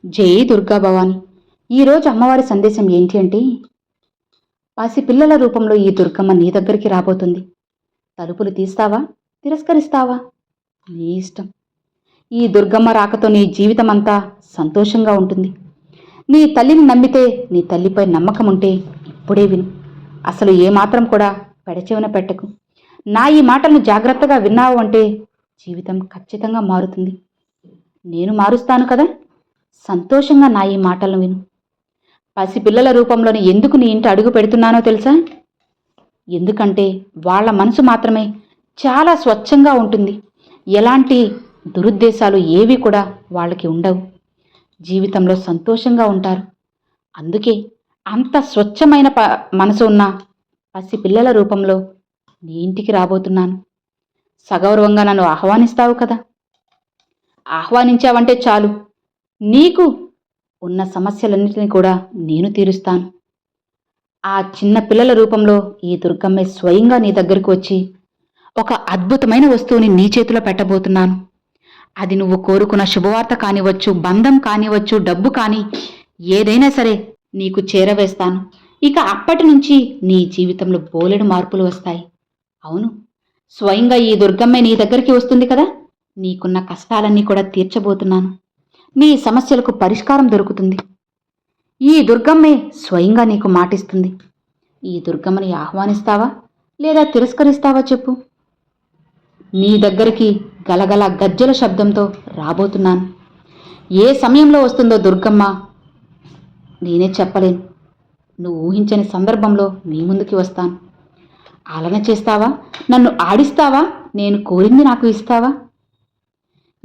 జై దుర్గా భవాని. ఈరోజు అమ్మవారి సందేశం ఏంటి అంటే, పసిపిల్లల రూపంలో ఈ దుర్గమ్మ నీ దగ్గరికి రాబోతుంది. తలుపులు తీస్తావా, తిరస్కరిస్తావా? నీ ఇష్టం. ఈ దుర్గమ్మ రాకతో నీ జీవితం అంతా సంతోషంగా ఉంటుంది. నీ తల్లిని నమ్మితే, నీ తల్లిపై నమ్మకం ఉంటే ఇప్పుడే విను. అసలు ఏమాత్రం కూడా పెడచెవిన పెట్టకు. నా ఈ మాటలను జాగ్రత్తగా విన్నావు అంటే జీవితం ఖచ్చితంగా మారుతుంది. నేను మారుస్తాను కదా. సంతోషంగా నా ఈ మాటలను విను. పసిపిల్లల రూపంలోని ఎందుకు నీ ఇంటి అడుగు పెడుతున్నానో తెలుసా? ఎందుకంటే వాళ్ళ మనసు మాత్రమే చాలా స్వచ్ఛంగా ఉంటుంది. ఎలాంటి దురుద్దేశాలు ఏవి కూడా వాళ్ళకి ఉండవు. జీవితంలో సంతోషంగా ఉంటారు. అందుకే అంత స్వచ్ఛమైన మనసు ఉన్న పసిపిల్లల రూపంలో నీ ఇంటికి రాబోతున్నాను. సగౌరవంగా నన్ను ఆహ్వానిస్తావు కదా. ఆహ్వానించావంటే చాలు, నీకు ఉన్న సమస్యలన్నిటినీ కూడా నేను తీరుస్తాను. ఆ చిన్న పిల్లల రూపంలో ఈ దుర్గమ్మే స్వయంగా నీ దగ్గరకు వచ్చి ఒక అద్భుతమైన వస్తువుని నీ చేతిలో పెట్టబోతున్నాను. అది నువ్వు కోరుకున్న శుభవార్త కానివచ్చు, బంధం కానివచ్చు, డబ్బు కానీ ఏదైనా సరే నీకు చేరవేస్తాను. ఇక అప్పటి నుంచి నీ జీవితంలో బోలెడు మార్పులు వస్తాయి. అవును, స్వయంగా ఈ దుర్గమ్మే నీ దగ్గరికి వస్తుంది కదా. నీకున్న కష్టాలన్నీ కూడా తీర్చబోతున్నాను. నీ సమస్యలకు పరిష్కారం దొరుకుతుంది. ఈ దుర్గమ్మే స్వయంగా నీకు మాటిస్తుంది. ఈ దుర్గమ్మని ఆహ్వానిస్తావా లేదా తిరస్కరిస్తావా చెప్పు. నీ దగ్గరికి గలగల గజ్జల శబ్దంతో రాబోతున్నాను. ఏ సమయంలో వస్తుందో దుర్గమ్మ నేనే చెప్పలేను. నువ్వు ఊహించని సందర్భంలో నీ ముందుకి వస్తాను. ఆలన చేస్తావా, నన్ను ఆడిస్తావా, నేను కోరింది నాకు ఇస్తావా?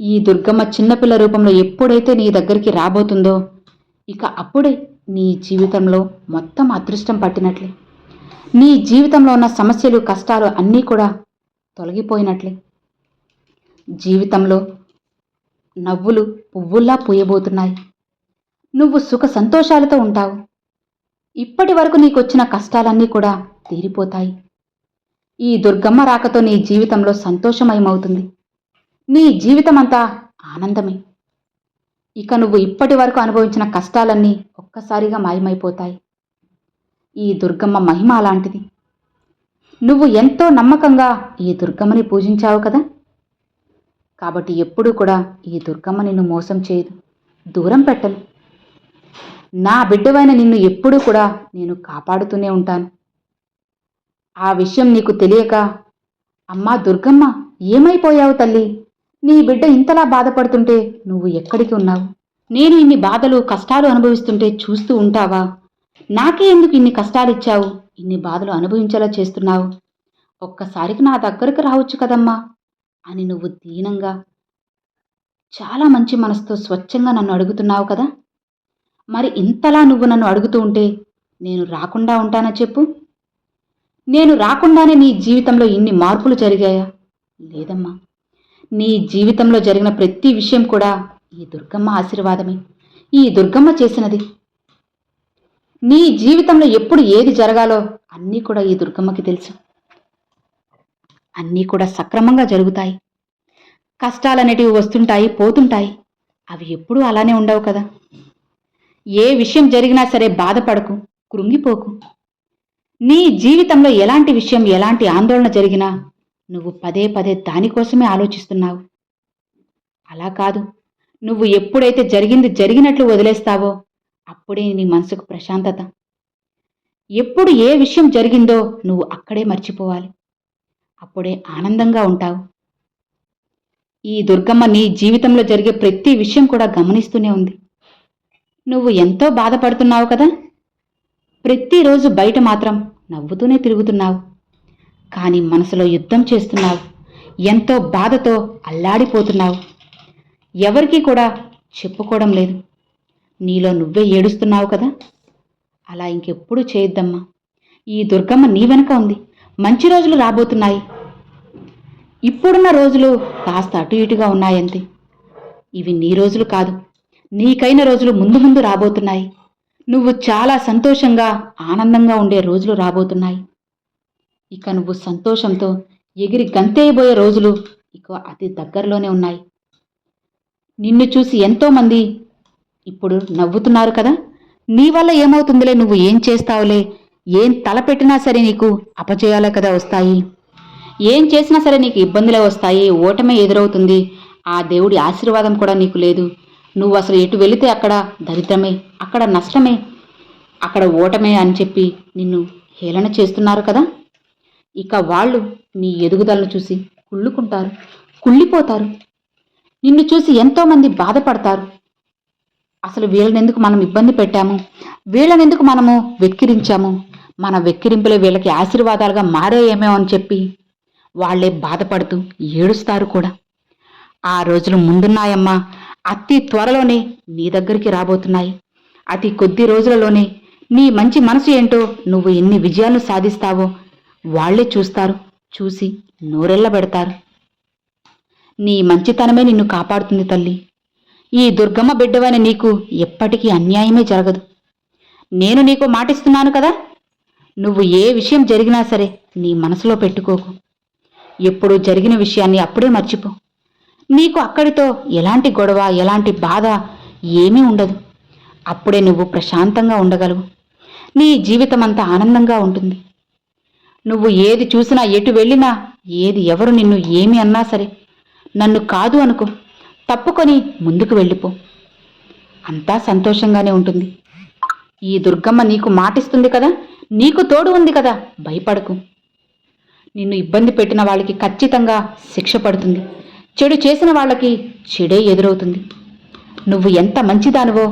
ఈ దుర్గమ్మ చిన్నపిల్ల రూపంలో ఎప్పుడైతే నీ దగ్గరికి రాబోతుందో ఇక అప్పుడే నీ జీవితంలో మొత్తం అదృష్టం పట్టినట్లే. నీ జీవితంలో ఉన్న సమస్యలు, కష్టాలు అన్నీ కూడా తొలగిపోయినట్లే. జీవితంలో నవ్వులు పువ్వుల్లా పూయబోతున్నాయి. నువ్వు సుఖ సంతోషాలతో ఉంటావు. ఇప్పటి వరకు నీకొచ్చిన కష్టాలన్నీ కూడా తీరిపోతాయి. ఈ దుర్గమ్మ రాకతో నీ జీవితంలో సంతోషమయమవుతుంది. నీ జీవితం అంతా ఆనందమే. ఇక నువ్వు ఇప్పటి వరకు అనుభవించిన కష్టాలన్నీ ఒక్కసారిగా మాయమైపోతాయి. ఈ దుర్గమ్మ మహిమ అలాంటిది. నువ్వు ఎంతో నమ్మకంగా ఈ దుర్గమ్మని పూజించావు కదా. కాబట్టి ఎప్పుడూ కూడా ఈ దుర్గమ్మ నిన్ను మోసం చేయదు, దూరం పెట్టను. నా బిడ్డవైన నిన్ను ఎప్పుడూ కూడా నేను కాపాడుతూనే ఉంటాను. ఆ విషయం నీకు తెలియక, అమ్మా దుర్గమ్మ ఏమైపోయావు తల్లి, నీ బిడ్డ ఇంతలా బాధపడుతుంటే నువ్వు ఎక్కడికి ఉన్నావు? నేను ఇన్ని బాధలు, కష్టాలు అనుభవిస్తుంటే చూస్తూ ఉంటావా? నాకే ఎందుకు ఇన్ని కష్టాలు ఇచ్చావు, ఇన్ని బాధలు అనుభవించేలా చేస్తున్నావు? ఒక్కసారికి నా దగ్గరకు రావచ్చు కదమ్మా అని నువ్వు దీనంగా, చాలా మంచి మనసుతో స్వచ్ఛంగా నన్ను అడుగుతున్నావు కదా. మరి ఇంతలా నువ్వు నన్ను అడుగుతూ ఉంటే నేను రాకుండా ఉంటానా చెప్పు? నేను రాకుండానే నీ జీవితంలో ఇన్ని మార్పులు జరిగాయా? లేదమ్మా. నీ జీవితంలో జరిగిన ప్రతి విషయం కూడా ఈ దుర్గమ్మ ఆశీర్వాదమే. ఈ దుర్గమ్మ చేసినది. నీ జీవితంలో ఎప్పుడు ఏది జరగాలో అన్నీ కూడా ఈ దుర్గమ్మకి తెలుసు. అన్నీ కూడా సక్రమంగా జరుగుతాయి. కష్టాలనేటివి వస్తుంటాయి, పోతుంటాయి. అవి ఎప్పుడూ అలానే ఉండవు కదా. ఏ విషయం జరిగినా సరే బాధపడకు, కృంగిపోకు. నీ జీవితంలో ఎలాంటి విషయం, ఎలాంటి ఆందోళన జరిగినా నువ్వు పదే పదే దానికోసమే ఆలోచిస్తున్నావు. అలా కాదు. నువ్వు ఎప్పుడైతే జరిగింది జరిగినట్లు వదిలేస్తావో అప్పుడే నీ మనసుకు ప్రశాంతత. ఎప్పుడు ఏ విషయం జరిగిందో నువ్వు అక్కడే మర్చిపోవాలి. అప్పుడే ఆనందంగా ఉంటావు. ఈ దుర్గమ్మ నీ జీవితంలో జరిగే ప్రతి విషయం కూడా గమనిస్తూనే ఉంది. నువ్వు ఎంతో బాధపడుతున్నావు కదా. ప్రతిరోజు బయట మాత్రం నవ్వుతూనే తిరుగుతున్నావు, కానీ మనసులో యుద్ధం చేస్తున్నావు. ఎంతో బాధతో అల్లాడిపోతున్నావు. ఎవరికీ కూడా చెప్పుకోవడం లేదు. నీలో నువ్వే ఏడుస్తున్నావు కదా. అలా ఇంకెప్పుడు చేయొద్దమ్మా. ఈ దుర్గమ్మ నీ వెనుక ఉంది. మంచి రోజులు రాబోతున్నాయి. ఇప్పుడున్న రోజులు కాస్త అటు ఇటుగా ఉన్నాయంతే. ఇవి నీ రోజులు కాదు. నీకైన రోజులు ముందు ముందు రాబోతున్నాయి. నువ్వు చాలా సంతోషంగా, ఆనందంగా ఉండే రోజులు రాబోతున్నాయి. ఇక నువ్వు సంతోషంతో ఎగిరి గంతేయబోయే రోజులు ఇక అతి దగ్గరలోనే ఉన్నాయి. నిన్ను చూసి ఎంతోమంది ఇప్పుడు నవ్వుతున్నారు కదా. నీ వల్ల ఏమవుతుందిలే, నువ్వు ఏం చేస్తావులే, ఏం తలపెట్టినా సరే నీకు అపజయాలే కదా వస్తాయి. ఏం చేసినా సరే నీకు ఇబ్బందులే వస్తాయి, ఓటమే ఎదురవుతుంది. ఆ దేవుడి ఆశీర్వాదం కూడా నీకు లేదు. నువ్వు అసలు ఎటు వెళితే అక్కడ దరిద్రమే, అక్కడ నష్టమే, అక్కడ ఓటమే అని చెప్పి నిన్ను హేళన చేస్తున్నారు కదా. ఇక వాళ్ళు నీ ఎదుగుదలను చూసి కుళ్ళుకుంటారు, కుళ్ళిపోతారు. నిన్ను చూసి ఎంతోమంది బాధపడతారు. అసలు వీళ్ళనెందుకు మనం ఇబ్బంది పెట్టాము, వీళ్ళనెందుకు మనము వెక్కిరించాము, మన వెక్కిరింపులే వీళ్ళకి ఆశీర్వాదాలుగా మారాయేమో అని చెప్పి వాళ్లే బాధపడుతూ ఏడుస్తారు కూడా. ఆ రోజులు ముందున్నాయమ్మా, అతి త్వరలోనే నీ దగ్గరికి రాబోతున్నాయి. అతి కొద్ది రోజులలోనే నీ మంచి మనసు ఏంటో, నువ్వు ఎన్ని విజయాలను సాధిస్తావో వాళ్లే చూస్తారు, చూసి నోరెళ్లబెడతారు. నీ మంచితనమే నిన్ను కాపాడుతుంది తల్లి. ఈ దుర్గమ్మ బిడ్డవైన నీకు ఎప్పటికీ అన్యాయమే జరగదు. నేను నీకు మాటిస్తున్నాను కదా, నువ్వు ఏ విషయం జరిగినా సరే నీ మనసులో పెట్టుకోకు. ఎప్పుడు జరిగిన విషయాన్ని అప్పుడే మర్చిపో. నీకు అక్కడితో ఎలాంటి గొడవ, ఎలాంటి బాధ ఏమీ ఉండదు. అప్పుడే నువ్వు ప్రశాంతంగా ఉండగలవు. నీ జీవితం అంతా ఆనందంగా ఉంటుంది. నువ్వు ఏది చూసినా, ఎటు వెళ్ళినా, ఏది ఎవరు నిన్ను ఏమి అన్నా సరే నన్ను కాదు అనుకో, తప్పుకొని ముందుకు వెళ్ళిపో. అంతా సంతోషంగానే ఉంటుంది. ఈ దుర్గమ్మ నీకు మాటిస్తుంది కదా, నీకు తోడు ఉంది కదా, భయపడకు. నిన్ను ఇబ్బంది పెట్టిన వాళ్ళకి ఖచ్చితంగా శిక్ష పడుతుంది. చెడు చేసిన వాళ్ళకి చెడే ఎదురవుతుంది. నువ్వు ఎంత మంచిదానివో,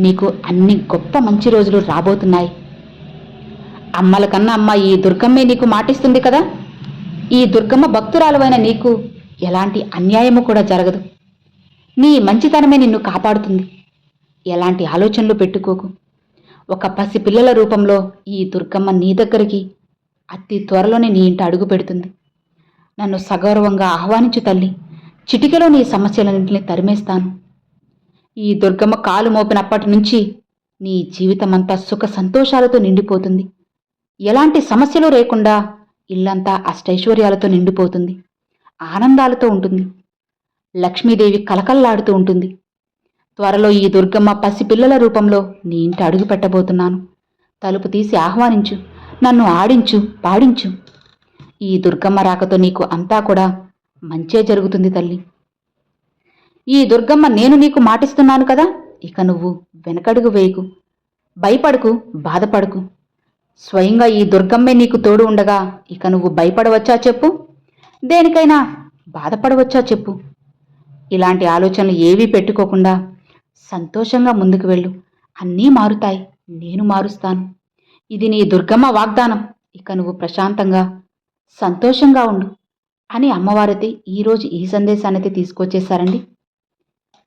నీకు అన్ని గొప్ప మంచి రోజులు రాబోతున్నాయి. అమ్మల కన్నా అమ్మ ఈ దుర్గమ్మే నీకు మాటిస్తుంది కదా. ఈ దుర్గమ్మ భక్తురాలువైన నీకు ఎలాంటి అన్యాయము కూడా జరగదు. నీ మంచితనమే నిన్ను కాపాడుతుంది. ఎలాంటి ఆలోచనలు పెట్టుకోకు. ఒక పసి పిల్లల రూపంలో ఈ దుర్గమ్మ నీ దగ్గరికి అతి త్వరలోనే నీ ఇంట అడుగు పెడుతుంది. నన్ను సగౌరవంగా ఆహ్వానించు తల్లి. చిటికెలో నీ సమస్యలన్నింటినీ తరిమేస్తాను. ఈ దుర్గమ్మ కాలు మోపినప్పటి నుంచి నీ జీవితమంతా సుఖ సంతోషాలతో నిండిపోతుంది. ఎలాంటి సమస్యలు లేకుండా ఇల్లంతా అష్టైశ్వర్యాలతో నిండిపోతుంది. ఆనందాలతో ఉంటుంది. లక్ష్మీదేవి కలకల్లాడుతూ ఉంటుంది. త్వరలో ఈ దుర్గమ్మ పసిపిల్లల రూపంలో నీ ఇంట అడుగు పెట్టబోతున్నాను. తలుపు తీసి ఆహ్వానించు, నన్ను ఆడించు, పాడించు. ఈ దుర్గమ్మ రాకతో నీకు అంతా కూడా మంచే జరుగుతుంది తల్లి. ఈ దుర్గమ్మ నేను నీకు మాటిస్తున్నాను కదా, ఇక నువ్వు వెనకడుగు వేయకు, భయపడకు, బాధపడకు. స్వయంగా ఈ దుర్గమ్మే నీకు తోడు ఉండగా ఇక నువ్వు భయపడవచ్చా చెప్పు? దేనికైనా బాధపడవచ్చా చెప్పు? ఇలాంటి ఆలోచనలు ఏవీ పెట్టుకోకుండా సంతోషంగా ముందుకు వెళ్ళు. అన్నీ మారుతాయి, నేను మారుస్తాను. ఇది నీ దుర్గమ్మ వాగ్దానం. ఇక నువ్వు ప్రశాంతంగా సంతోషంగా ఉండు అని అమ్మవారైతే ఈరోజు ఈ సందేశాన్ని తీసుకొచ్చేశారండి.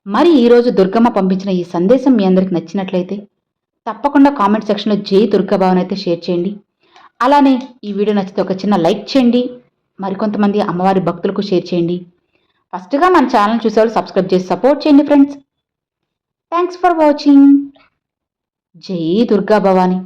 మరి ఈరోజు దుర్గమ్మ పంపించిన ఈ సందేశం మీ అందరికి నచ్చినట్లయితే తప్పకుండా కామెంట్ సెక్షన్లో జై దుర్గాభావన్ అయితే షేర్ చేయండి. అలానే ఈ వీడియో నచ్చితే ఒక చిన్న లైక్ చేయండి. మరికొంతమంది అమ్మవారి భక్తులకు షేర్ చేయండి. ఫస్ట్గా మన ఛానల్ చూసేవాళ్ళు సబ్స్క్రైబ్ చేసి సపోర్ట్ చేయండి ఫ్రెండ్స్. Thanks for watching. జై దుర్గా భవాని.